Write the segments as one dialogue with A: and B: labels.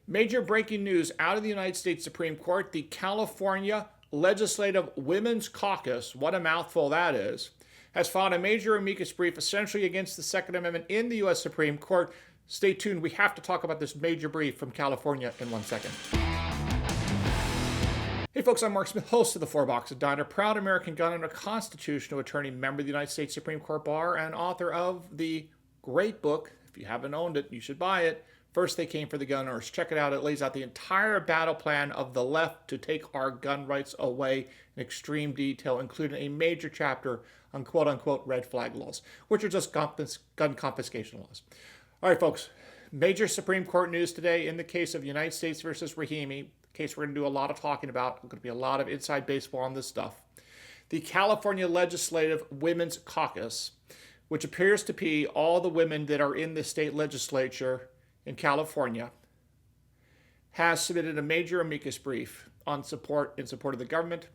A: Major breaking news out of the United States Supreme Court. The California Legislative Women's Caucus, what a mouthful that is, has filed a major amicus brief essentially against the Second Amendment in the U.S. Supreme Court. Stay tuned. We have to talk about this major brief from California in 1 second. Hey folks, I'm Mark Smith, host of the Four Box of Diner, proud American gun owner, constitutional attorney, member of the United States Supreme Court Bar, and author of the great book. If you haven't owned it, you should buy it. First They Came for the Gun Owners. Check it out. It lays out the entire battle plan of the left to take our gun rights away in extreme detail, including a major chapter on quote-unquote red flag laws, which are just gun confiscation laws. All right, folks. Major Supreme Court news today in the case of United States versus Rahimi, case we're going to do a lot of talking about. There's going to be a lot of inside baseball on this stuff. The California Legislative Women's Caucus, which appears to be all the women that are in the state legislature in California, has submitted a major amicus brief in support of the government.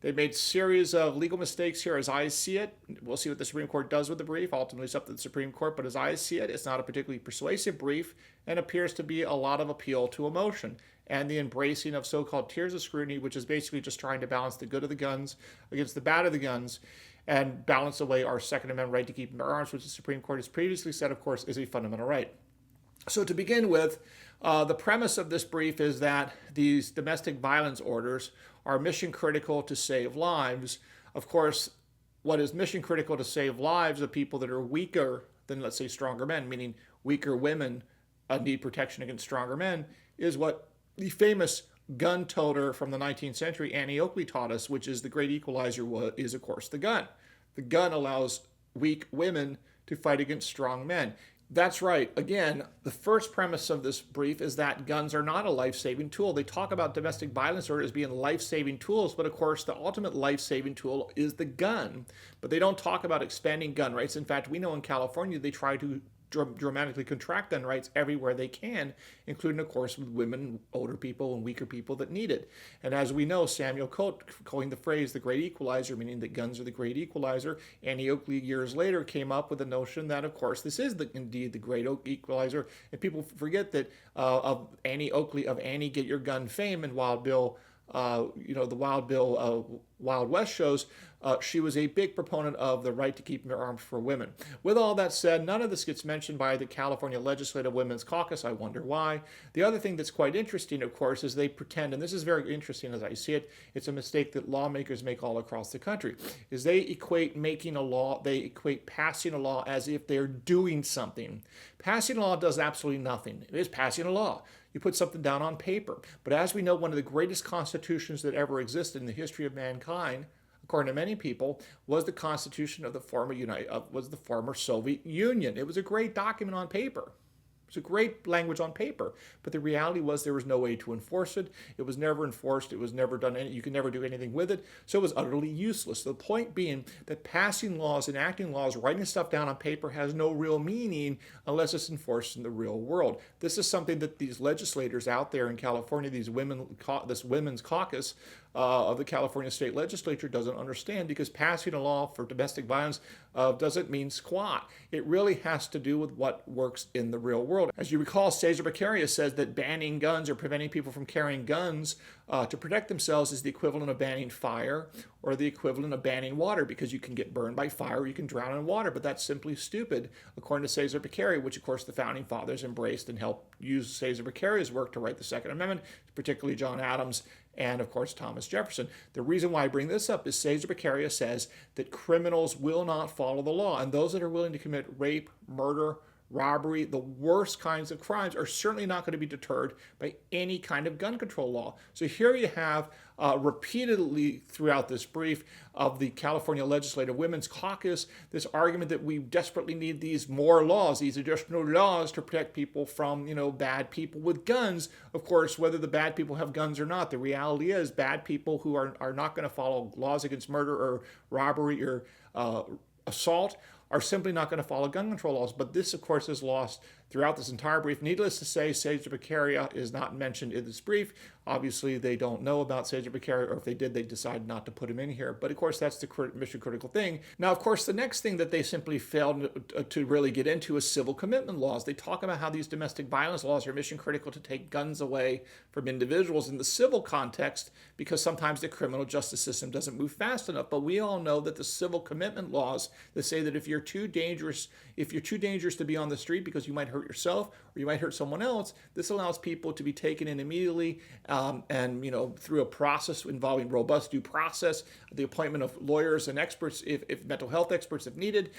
A: They made a series of legal mistakes here as I see it. We'll see what the Supreme Court does with the brief. Ultimately, it's up to the Supreme Court, but as I see it, it's not a particularly persuasive brief and appears to be a lot of appeal to emotion and the embracing of so-called tiers of scrutiny, which is basically just trying to balance the good of the guns against the bad of the guns and balance away our Second Amendment right to keep and bear arms, which the Supreme Court has previously said, of course, is a fundamental right. So to begin with, the premise of this brief is that these domestic violence orders are mission critical to save lives. Of course, what is mission critical to save lives of people that are weaker than, let's say, stronger men, meaning weaker women need protection against stronger men, is what the famous gun toter from the 19th century, Annie Oakley, taught us, which is the great equalizer is, of course, the gun. The gun allows weak women to fight against strong men. That's right. Again, the first premise of this brief is that guns are not a life-saving tool. They talk about domestic violence orders being life-saving tools, but of course the ultimate life-saving tool is the gun. But they don't talk about expanding gun rights. In fact, we know in California they try to dramatically contract gun rights everywhere they can, including, of course, with women, older people, and weaker people that need it. And as we know, Samuel Colt coined the phrase the great equalizer, meaning that guns are the great equalizer. Annie Oakley, years later, came up with the notion that, of course, this is indeed the great equalizer. And people forget that of Annie Oakley, of Annie Get Your Gun fame and Wild Bill, the Wild Bill Wild West shows, she was a big proponent of the right to keep and bear arms for women. With all that said, none of this gets mentioned by the California Legislative Women's Caucus. I wonder why. The other thing that's quite interesting, of course, is they pretend, and this is very interesting as I see it, it's a mistake that lawmakers make all across the country, is they equate passing a law as if they're doing something. Passing a law does absolutely nothing. It is passing a law. You put something down on paper. But as we know, one of the greatest constitutions that ever existed in the history of mankind, according to many people, was the Constitution of the former Soviet Union. It was a great document on paper. It was a great language on paper, but the reality was there was no way to enforce it. It was never enforced. It was never done. You could never do anything with it, so it was utterly useless. The point being that passing laws, enacting laws, writing stuff down on paper has no real meaning unless it's enforced in the real world. This is something that these legislators out there in California, this women's caucus of the California state legislature doesn't understand, because passing a law for domestic violence doesn't mean squat. It really has to do with what works in the real world. As you recall, Cesar Beccaria says that banning guns or preventing people from carrying guns to protect themselves is the equivalent of banning fire or the equivalent of banning water, because you can get burned by fire or you can drown in water, but that's simply stupid, according to Cesar Beccaria, which of course the founding fathers embraced and helped use Cesar Beccaria's work to write the Second Amendment, particularly John Adams and, of course, Thomas Jefferson. The reason why I bring this up is Cesar Beccaria says that criminals will not follow the law, and those that are willing to commit rape, murder, robbery, the worst kinds of crimes, are certainly not going to be deterred by any kind of gun control law. So here you have repeatedly throughout this brief of the California Legislative Women's Caucus, this argument that we desperately need these more laws, these additional laws to protect people from, bad people with guns. Of course, whether the bad people have guns or not, the reality is bad people who are not going to follow laws against murder or robbery or assault are simply not going to follow gun control laws. But this, of course, is lost throughout this entire brief. Needless to say, Sedgwick Beccaria is not mentioned in this brief. Obviously, they don't know about Sedgwick Beccaria, or if they did, they decided not to put him in here. But of course, that's the mission critical thing. Now, of course, the next thing that they simply failed to really get into is civil commitment laws. They talk about how these domestic violence laws are mission critical to take guns away from individuals in the civil context, because sometimes the criminal justice system doesn't move fast enough. But we all know that the civil commitment laws that say that if you're too dangerous to be on the street because you might hurt yourself or you might hurt someone else, this allows people to be taken in immediately, and through a process involving robust due process, the appointment of lawyers and experts, if mental health experts if needed.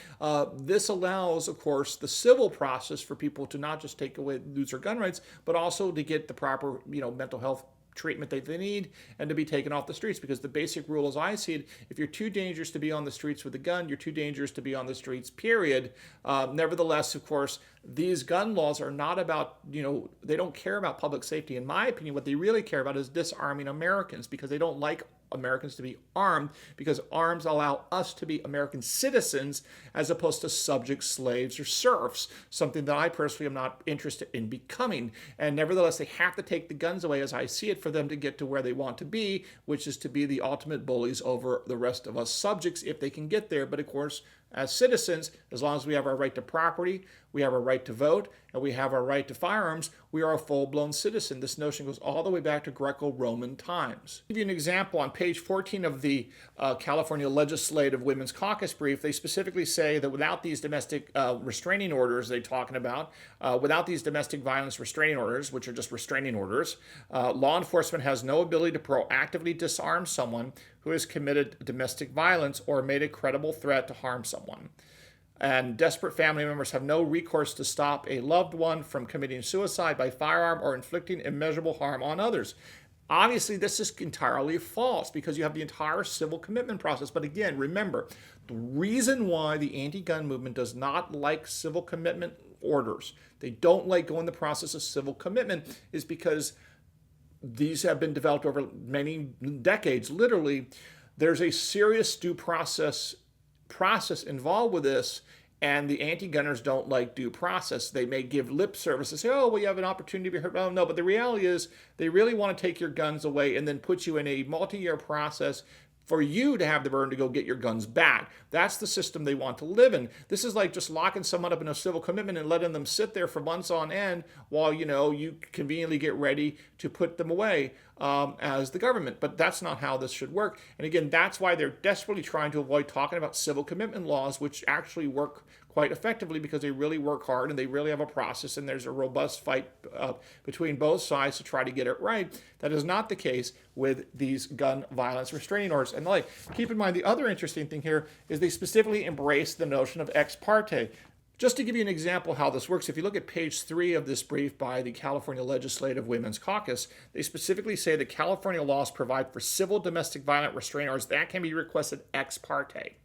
A: This allows, of course, the civil process for people to not just lose their gun rights, but also to get the proper mental health treatment that they need and to be taken off the streets. Because the basic rule, as I see it, if you're too dangerous to be on the streets with a gun, you're too dangerous to be on the streets, period. Nevertheless, of course, these gun laws are not about, they don't care about public safety. In my opinion, what they really care about is disarming Americans, because they don't like Americans to be armed, because arms allow us to be American citizens as opposed to subject slaves or serfs, something that I personally am not interested in becoming. And nevertheless, they have to take the guns away, as I see it, for them to get to where they want to be, which is to be the ultimate bullies over the rest of us subjects, if they can get there. But of course, as citizens, as long as we have our right to property, we have our right to vote, and we have our right to firearms, we are a full-blown citizen. This notion goes all the way back to Greco-Roman times. I'll give you an example. On page 14 of the California Legislative Women's Caucus brief, they specifically say that without these domestic restraining orders they're talking about, without these domestic violence restraining orders, which are just restraining orders, law enforcement has no ability to proactively disarm someone who has committed domestic violence or made a credible threat to harm someone. And desperate family members have no recourse to stop a loved one from committing suicide by firearm or inflicting immeasurable harm on others. Obviously, this is entirely false, because you have the entire civil commitment process. But again, remember, the reason why the anti-gun movement does not like civil commitment orders, they don't like going the process of civil commitment, is because these have been developed over many decades. Literally, there's a serious due process involved with this, and the anti-gunners don't like due process. They may give lip service and say, oh, well, you have an opportunity to be heard. Oh, no, but the reality is they really want to take your guns away and then put you in a multi-year process for you to have the burden to go get your guns back. That's the system they want to live in. This is like just locking someone up in a civil commitment and letting them sit there for months on end while, you conveniently get ready to put them away as the government. But that's not how this should work. And again, that's why they're desperately trying to avoid talking about civil commitment laws, which actually work quite effectively, because they really work hard and they really have a process, and there's a robust fight between both sides to try to get it right. That is not the case with these gun violence restraining orders. And keep in mind, the other interesting thing here is they specifically embrace the notion of ex parte. Just to give you an example of how this works, if you look at page 3 of this brief by the California Legislative Women's Caucus, they specifically say that California laws provide for civil domestic violent restraining orders that can be requested ex parte.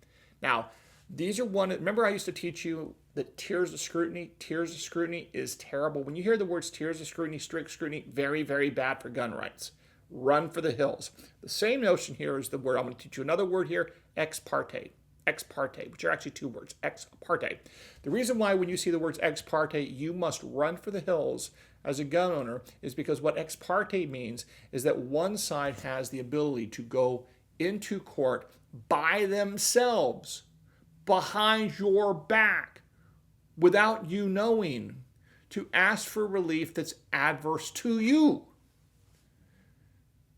A: Now, these are remember I used to teach you that tiers of scrutiny is terrible. When you hear the words tiers of scrutiny, strict scrutiny, very, very bad for gun rights. Run for the hills. The same notion here is the word, I'm going to teach you another word here, ex parte, which are actually two words, ex parte. The reason why when you see the words ex parte, you must run for the hills as a gun owner is because what ex parte means is that one side has the ability to go into court by themselves, behind your back, without you knowing, to ask for relief that's adverse to you.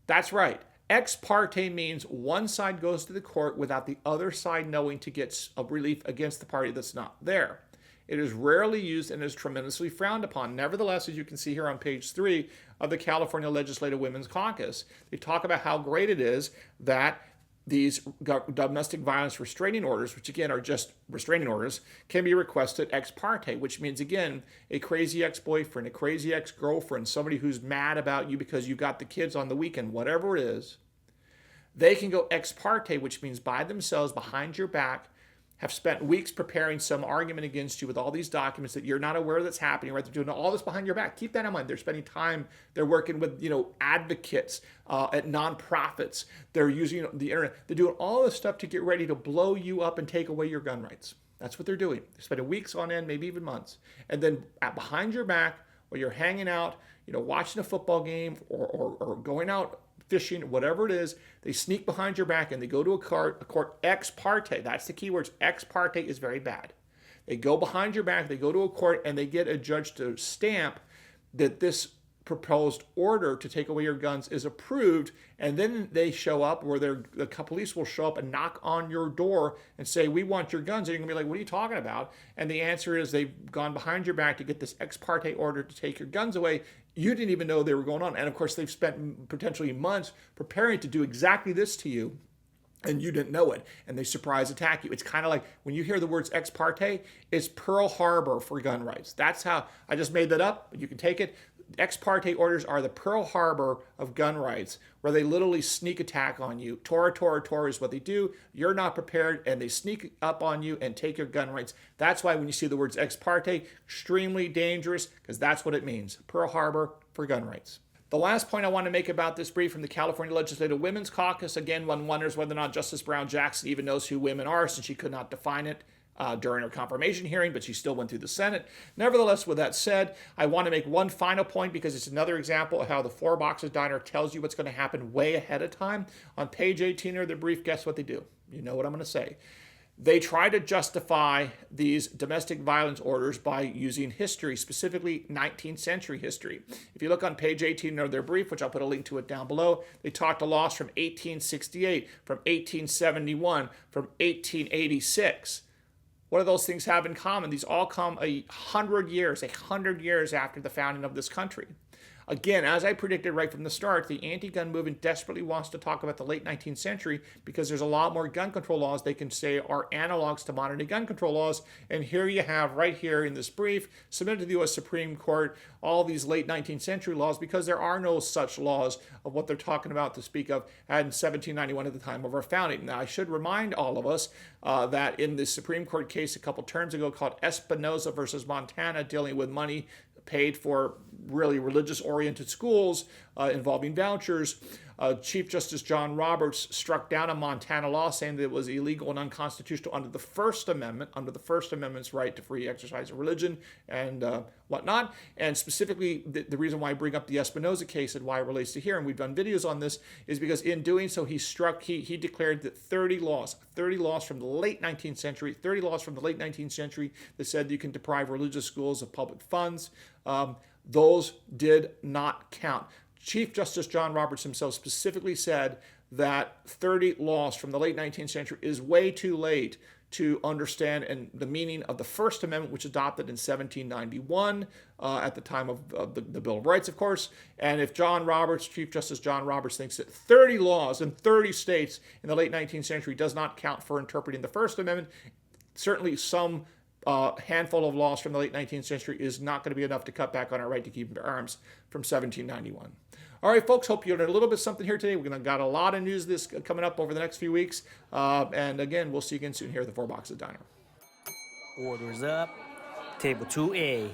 A: That's right. Ex parte means one side goes to the court without the other side knowing to get a relief against the party that's not there. It is rarely used and is tremendously frowned upon. Nevertheless, as you can see here on page 3 of the California Legislative Women's Caucus, they talk about how great it is that these domestic violence restraining orders, which again are just restraining orders, can be requested ex parte, which means, again, a crazy ex-boyfriend, a crazy ex-girlfriend, somebody who's mad about you because you got the kids on the weekend, whatever it is, they can go ex parte, which means by themselves, behind your back, have spent weeks preparing some argument against you with all these documents that you're not aware that's happening, right? They're doing all this behind your back. Keep that in mind. They're spending time. They're working with, advocates at nonprofits. They're using the internet. They're doing all this stuff to get ready to blow you up and take away your gun rights. That's what they're doing. They're spending weeks on end, maybe even months. And then behind your back, while you're hanging out, watching a football game or going out fishing, whatever it is, they sneak behind your back and they go to a court ex parte. That's the key words. Ex parte is very bad. They go behind your back, they go to a court, and they get a judge to stamp that this proposed order to take away your guns is approved, and then they show up, where the police will show up and knock on your door and say, we want your guns. And you're going to be like, what are you talking about? And the answer is they've gone behind your back to get this ex parte order to take your guns away. You didn't even know they were going on. And of course, they've spent potentially months preparing to do exactly this to you, and you didn't know it, and they surprise attack you. It's kind of like when you hear the words ex parte, it's Pearl Harbor for gun rights. That's how, I just made that up, but you can take it. Ex parte orders are the Pearl Harbor of gun rights, where they literally sneak attack on you. Tora is what they do. You're not prepared, and they sneak up on you and take your gun rights. That's why when you see the words ex parte, extremely dangerous, because that's what it means. Pearl Harbor for gun rights. The last point I want to make about this brief from the California Legislative Women's Caucus, again, one wonders whether or not Justice Brown Jackson even knows who women are, since she could not define it during her confirmation hearing, but she still went through the Senate. Nevertheless, with that said, I want to make one final point, because it's another example of how the Four Boxes Diner tells you what's going to happen way ahead of time. On page 18 of the brief, guess what they do? You know what I'm going to say. They try to justify these domestic violence orders by using history, specifically 19th century history. If you look on page 18 of their brief, which I'll put a link to it down below, they talk to laws from 1868, from 1871, from 1886. What do those things have in common? These all come 100 years after the founding of this country. Again, as I predicted right from the start, the anti-gun movement desperately wants to talk about the late 19th century, because there's a lot more gun control laws they can say are analogs to modern day gun control laws. And here you have, right here in this brief, submitted to the U.S. Supreme Court, all these late 19th century laws, because there are no such laws of what they're talking about to speak of in 1791 at the time of our founding. Now, I should remind all of us that in the Supreme Court case a couple terms ago called Espinoza versus Montana, dealing with money paid for really religious-oriented schools involving vouchers, Chief Justice John Roberts struck down a Montana law saying that it was illegal and unconstitutional under the First Amendment, under the First Amendment's right to free exercise of religion and whatnot. And specifically, the reason why I bring up the Espinoza case and why it relates to here, and we've done videos on this, is because in doing so, he declared that 30 laws from the late 19th century, 30 laws from the late 19th century that said you can deprive religious schools of public funds, those did not count. Chief Justice John Roberts himself specifically said that 30 laws from the late 19th century is way too late to understand and the meaning of the First Amendment, which was adopted in 1791 at the time of the Bill of Rights, of course. And if Chief Justice John Roberts thinks that 30 laws in 30 states in the late 19th century does not count for interpreting the First Amendment, certainly some handful of laws from the late 19th century is not going to be enough to cut back on our right to keep and bear arms from 1791. All right, folks, hope you learned a little bit something here today. We're going to got a lot of news this coming up over the next few weeks. And again, we'll see you again soon here at the Four Boxes Diner.
B: Orders up. Table 2A.